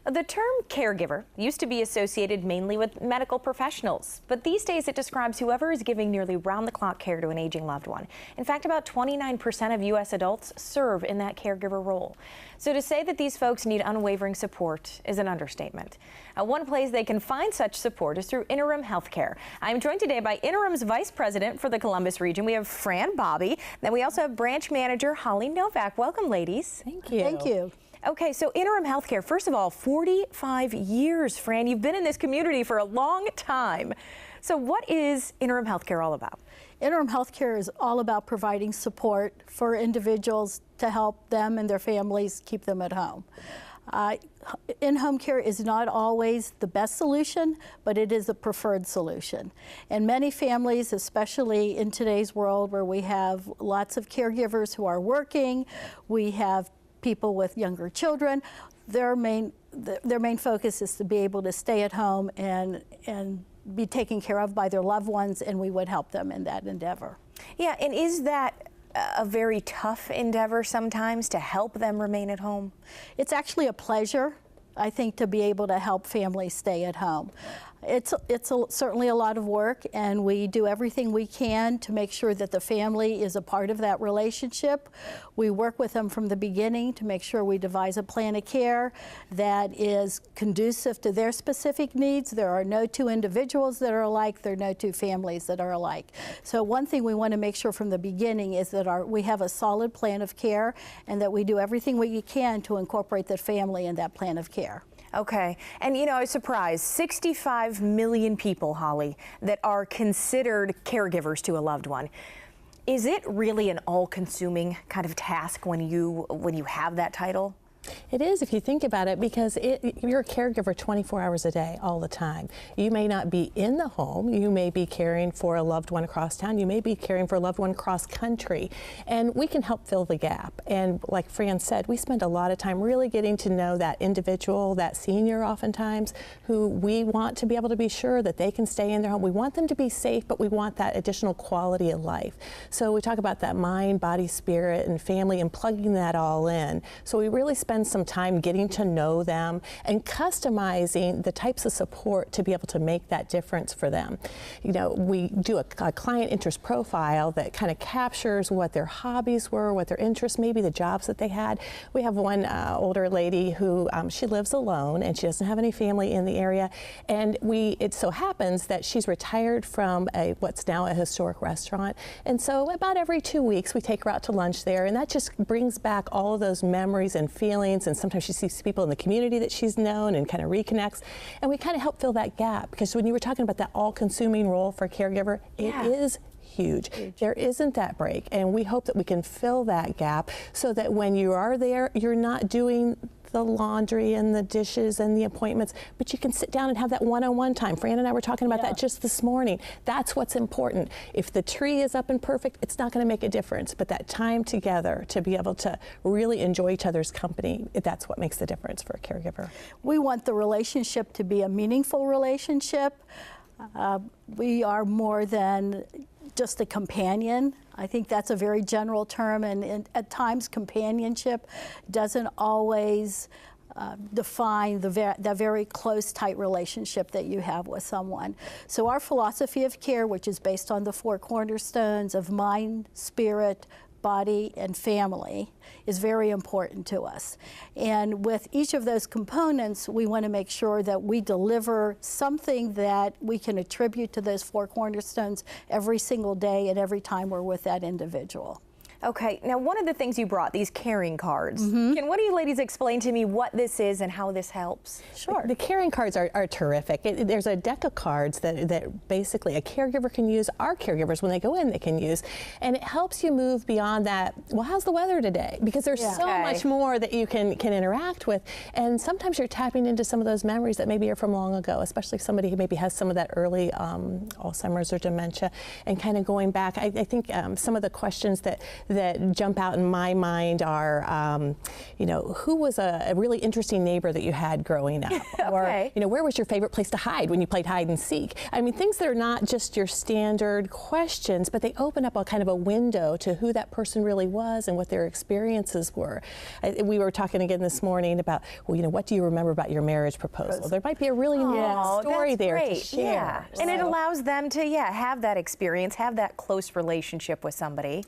The term caregiver used to be associated mainly with medical professionals, but these days it describes whoever is giving nearly round-the-clock care to an aging loved one. In fact, about 29% of U.S. adults serve in that caregiver role. So to say that these folks need unwavering support is an understatement. One place they can find such support is through Interim HealthCare. I'm joined today by Interim's Vice President for the Columbus region. We have Fran Bobby. Then we also have Branch Manager Holly Novak. Welcome, ladies. Thank you. Thank you. Okay, so Interim Healthcare, first of all, 45 years, Fran. You've been in this community for a long time. So what is Interim Healthcare all about? Interim Healthcare is all about providing support for individuals to help them and their families keep them at home. In-home care is not always the best solution, but it is a preferred solution. And many families, especially in today's world where we have lots of caregivers who are working, we have people with younger children, their main focus is to be able to stay at home and be taken care of by their loved ones, and we would help them in that endeavor. Yeah, and is that a very tough endeavor sometimes to help them remain at home? It's actually a pleasure, I think, to be able to help families stay at home. It's certainly a lot of work, and we do everything we can to make sure that the family is a part of that relationship. We work with them from the beginning to make sure we devise a plan of care that is conducive to their specific needs. There are no two individuals that are alike. There are no two families that are alike. So one thing we want to make sure from the beginning is that we have a solid plan of care and that we do everything we can to incorporate the family in that plan of care. Okay, and you know, I was surprised, 65 million people, Holly, that are considered caregivers to a loved one. Is it really an all-consuming kind of task when you have that title? It is, if you think about it, because you're a caregiver 24 hours a day, all the time. You may not be in the home. You may be caring for a loved one across town. You may be caring for a loved one across country. And we can help fill the gap. And like Fran said, we spend a lot of time really getting to know that individual, that senior oftentimes, who we want to be able to be sure that they can stay in their home. We want them to be safe, but we want that additional quality of life. So we talk about that mind, body, spirit, and family, and plugging that all in. So we really spend some time getting to know them and customizing the types of support to be able to make that difference for them. You know, we do a client interest profile that kind of captures what their hobbies were, what their interests, maybe the jobs that they had. We have one older lady who she lives alone and she doesn't have any family in the area, and it so happens that she's retired from what's now a historic restaurant, and so about every 2 weeks we take her out to lunch there, and that just brings back all of those memories and feelings. And sometimes she sees people in the community that she's known and kind of reconnects. And we kind of help fill that gap, because when you were talking about that all-consuming role for a caregiver, it is huge. There isn't that break, and we hope that we can fill that gap so that when you are there, you're not doing the laundry and the dishes and the appointments, but you can sit down and have that one-on-one time. Fran and I were talking about that just this morning. That's what's important. If the tree is up and perfect, it's not going to make a difference, but that time together to be able to really enjoy each other's company, that's what makes the difference for a caregiver. We want the relationship to be a meaningful relationship. We are more than just a companion. I think that's a very general term, and at times companionship doesn't always define the very close, tight relationship that you have with someone. So our philosophy of care, which is based on the 4 cornerstones of mind, spirit, body, and family, is very important to us. And with each of those components, we want to make sure that we deliver something that we can attribute to those 4 cornerstones every single day and every time we're with that individual. Okay, now one of the things you brought, these caring cards. Can one of you ladies explain to me what this is and how this helps? Sure. The caring cards are terrific. There's a deck of cards that basically a caregiver can use, our caregivers, when they go in, they can use, and it helps you move beyond that, well, how's the weather today? Because there's so much more that you can interact with, and sometimes you're tapping into some of those memories that maybe are from long ago, especially somebody who maybe has some of that early Alzheimer's or dementia, and kind of going back. I think some of the questions that that jump out in my mind are, you know, who was a really interesting neighbor that you had growing up? Or, you know, where was your favorite place to hide when you played hide and seek? I mean, things that are not just your standard questions, but they open up a kind of a window to who that person really was and what their experiences were. We were talking again this morning about, well, you know, what do you remember about your marriage proposal? There might be a really neat story there to share. Yeah. And it allows them to, have that experience, have that close relationship with somebody.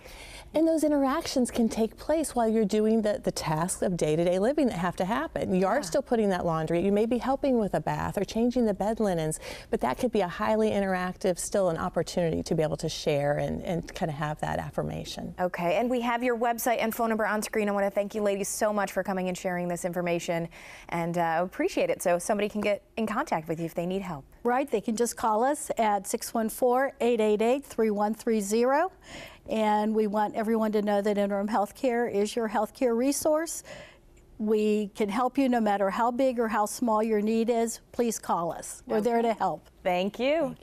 And those interactions can take place while you're doing the tasks of day-to-day living that have to happen. You are still putting that laundry. You may be helping with a bath or changing the bed linens, but that could be a highly interactive, still an opportunity to be able to share and kind of have that affirmation. Okay, and we have your website and phone number on screen. I want to thank you ladies so much for coming and sharing this information, and appreciate it, so somebody can get in contact with you if they need help. Right, they can just call us at 614-888-3130. And we want everyone to know that Interim Healthcare is your healthcare resource. We can help you no matter how big or how small your need is. Please call us. We're there to help. Thank you.